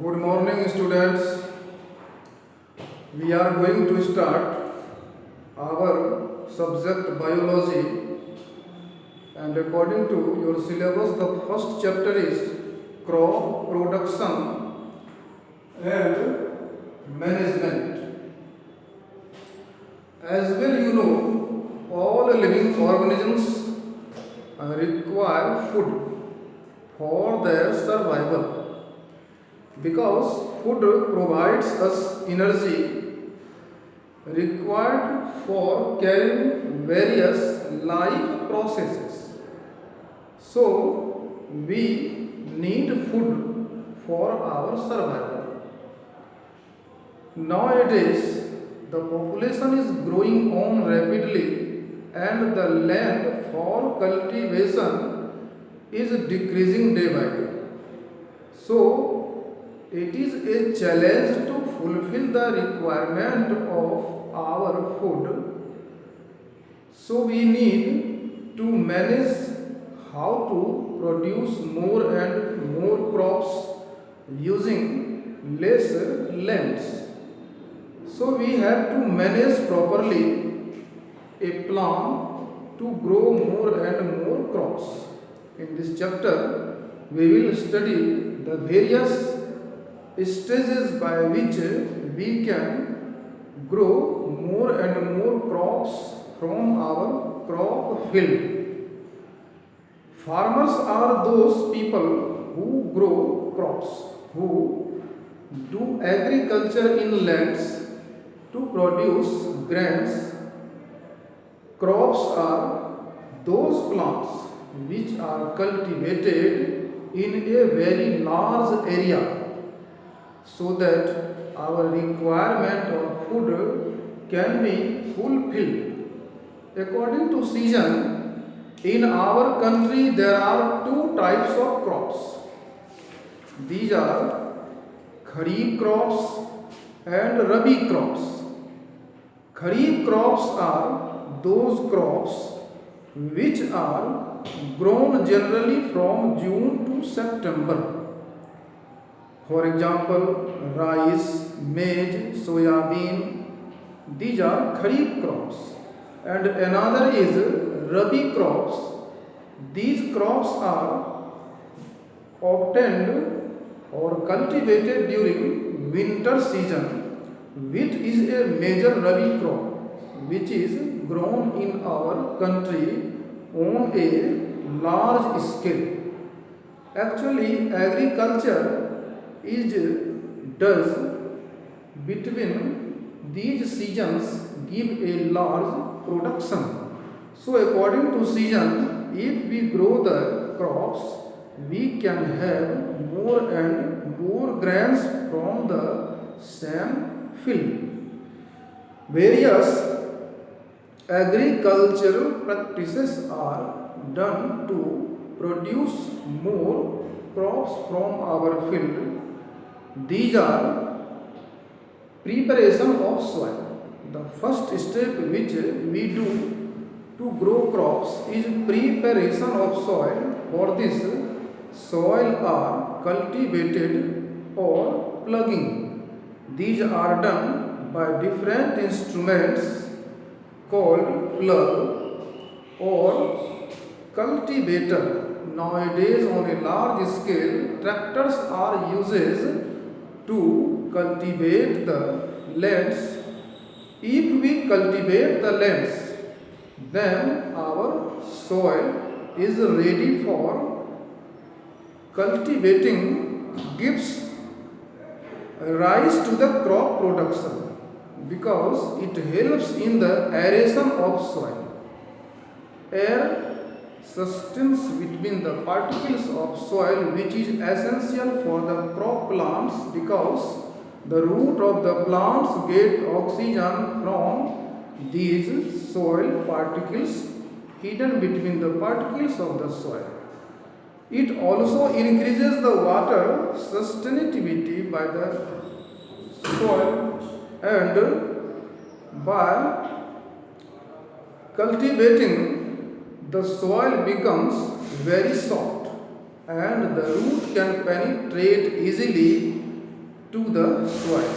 Good morning, students. We are going to start our subject biology, and according to your syllabus, the first chapter is crop production and management. As well, you know, all living organisms require food for their survival because food provides us energy required for carrying various life processes. So, we need food for our survival. Nowadays, the population is growing on rapidly and the land for cultivation is decreasing day by day. So, it is a challenge to fulfill the requirement of our food. So, we need to manage how to produce more and more crops using less lands. So, we have to manage properly a plan to grow more and more crops. In this chapter, we will study the various stages by which we can grow more and more crops from our crop field. Farmers are those people who grow crops, who do agriculture in lands to produce grains. Crops are those plants which are cultivated in a very large area so that our requirement of food can be fulfilled. According to season, in our country there are two types of crops. These are Kharif crops and Rabi crops. Kharif crops are those crops which are grown generally from June to September. For example, rice, maize, soybean, these are Kharif crops. And another is Rabi crops. These crops are obtained or cultivated during winter season, which is a major Rabi crop which is grown in our country on a large scale. Actually, agriculture is does between these seasons give a large production. So, according to season, if we grow the crops, we can have more and more grains from the same field. Various agricultural practices are done to produce more crops from our field. These are preparation of soil. The first step which we do to grow crops is preparation of soil. For this, soil are cultivated or plugging. These are done by different instruments called plug or cultivator. Nowadays, on a large scale, tractors are used to cultivate the lands. If we cultivate the lands, then our soil is ready for cultivating, gives rise to the crop production because it helps in the aeration of soil. Air sustains between the particles of soil, which is essential for the crop plants because the root of the plants get oxygen from these soil particles hidden between the particles of the soil. It also increases the water sustainability by the soil, and by cultivating the soil becomes very soft and the root can penetrate easily to the soil.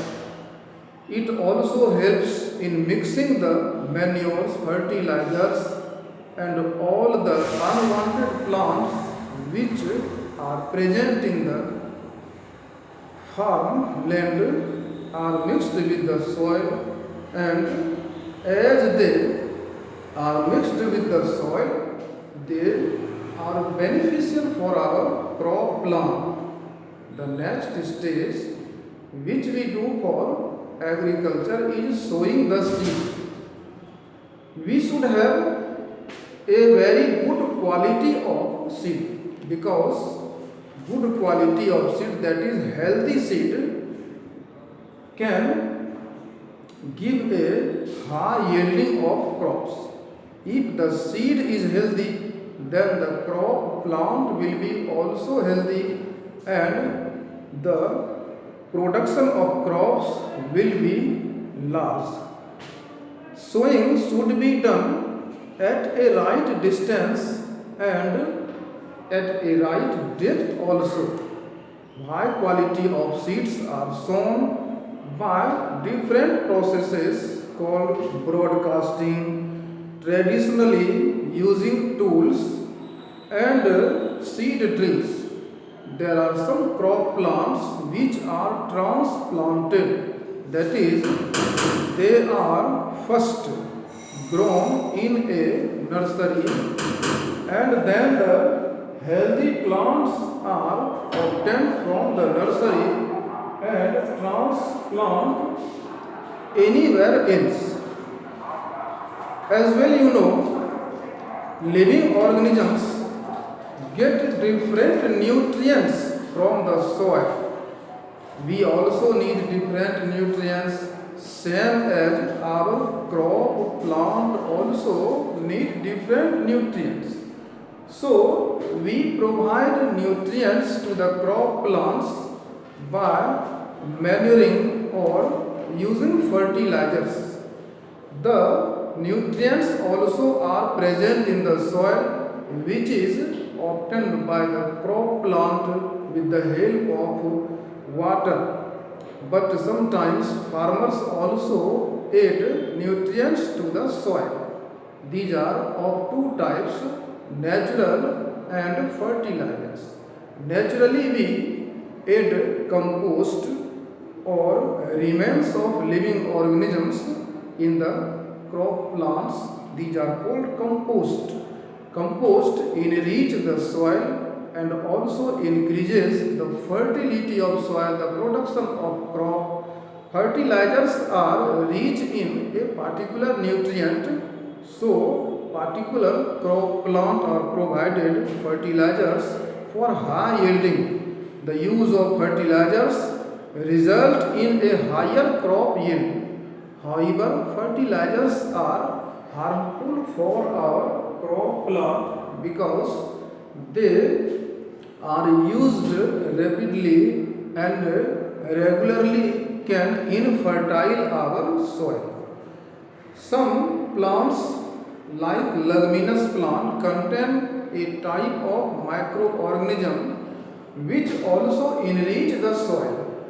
It also helps in mixing the manures, fertilizers, and all the unwanted plants which are present in the farmland are mixed with the soil, and as they are mixed with the soil, they are beneficial for our crop plant. The next stage which we do for agriculture is sowing the seed. We should have a very good quality of seed, because good quality of seed, that is healthy seed, can give a high yielding of crops. If the seed is healthy, then the crop plant will be also healthy, and the production of crops will be large. Sowing should be done at a right distance and at a right depth also. High quality of seeds are sown by different processes called broadcasting, traditionally using tools, and seed drills. There are some crop plants which are transplanted, that is, they are first grown in a nursery, and then the healthy plants are obtained from the nursery and transplant anywhere else. As well, living organisms get different nutrients from the soil. We also need different nutrients, same as our crop plant also need different nutrients. So we provide nutrients to the crop plants by manuring or using fertilizers. The nutrients also are present in the soil, which is obtained by the crop plant with the help of water. But sometimes farmers also add nutrients to the soil. These are of two types, natural and fertilizers. Naturally, we add compost or remains of living organisms in the crop plants. These are called compost. Compost enriches the soil and also increases the fertility of soil, the production of crop. Fertilizers are rich in a particular nutrient, so particular crop plant are provided fertilizers for high yielding. The use of fertilizers result in a higher crop yield. However, fertilizers are harmful for our crop plant because they are used rapidly and regularly can infertile our soil. Some plants like leguminous plant contain a type of microorganism which also enrich the soil.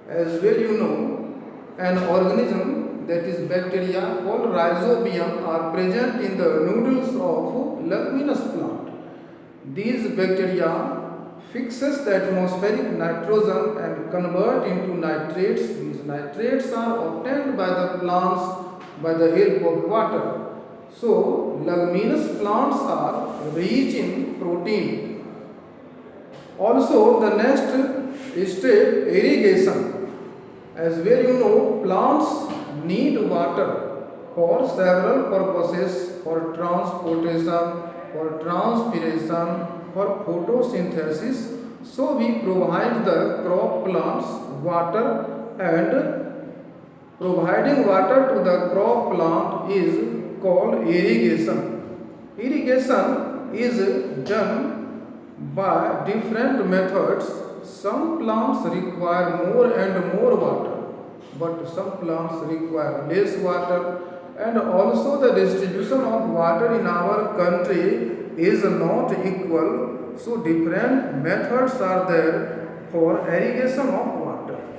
As well, an organism, that is bacteria called rhizobium, are present in the noodles of leguminous plant. These bacteria fixes the atmospheric nitrogen and convert into nitrates. These nitrates are obtained by the plants by the help of water. So leguminous plants are rich in protein. Also, the next step, irrigation. As well, plants need water for several purposes: for transportation, for transpiration, for photosynthesis. So we provide the crop plants water, and providing water to the crop plant is called irrigation. Irrigation is done by different methods. Some plants require more and more water, but some plants require less water, and also the distribution of water in our country is not equal. So different methods are there for irrigation of water.